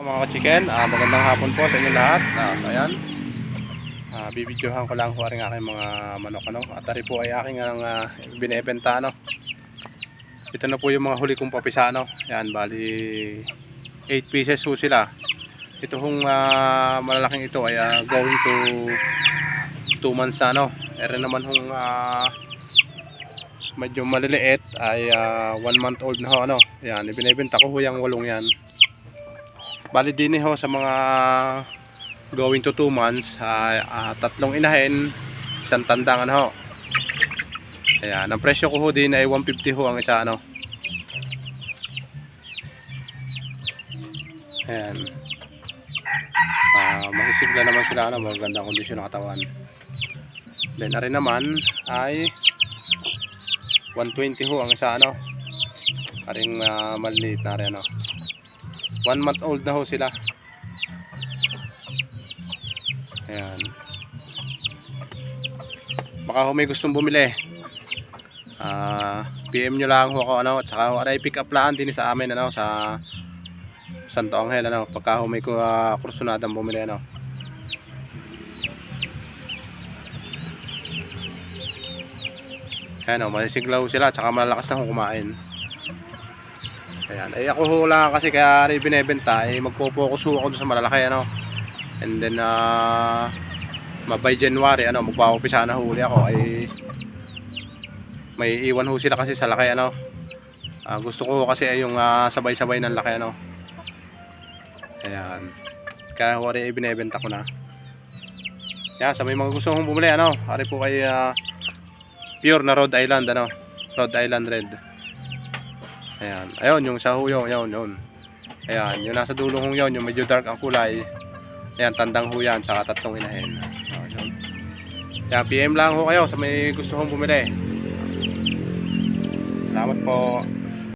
Mga ka-chicken, magandang hapon po sa inyo lahat. So ayan, bibidyohan ko lang po rin aking mga manok at ari po ay aking binebenta Ito na po yung mga huli kong papisa Ayan, bali 8 pieces po sila. Ito hong malalaking ito ay going to 2 months na Ere naman hong medyo maliliit ay 1 month old na Ayan, ibinebenta ko yung 8 yan. Bali din sa mga going to 2 months, 3 inahin, 1 tandang Ayan, ang presyo ko din ay 150 ang isa Ayan. Masisigla naman sila magandang kondisyon ng katawan. Then ari naman ay 120 ang isa Aring maliit na rin 1 month old na sila. Ayan. Baka may gustong bumili, PM nyo lang ako at saka aray pick up laan din sa amin sa Santo Angel pagka may kursunadang bumili Ayan masisiglaw sila at saka malalakas na kumain. Ayan, ay ako lang kasi kaya rin binebenta magpo-focus ako sa malalaki and then by January magpapapisa na huli ako ay may iwan sila kasi sa laki gusto ko kasi ay yung sabay-sabay ng laki Ayan, kaya wari ay binebenta ko na. Yan, sa may mga gusto kong bumili ari po kay pure na Rhode Island Rhode Island Red. Ayan, ayun yung sa huyo, yun. Ayan, yung nasa dulo kong yun, yung medyo dark ang kulay. Ayan, tandang huyan, saka 3 inahin. Ayan. Kaya PM lang kayo sa may gusto kong bumili. Salamat po.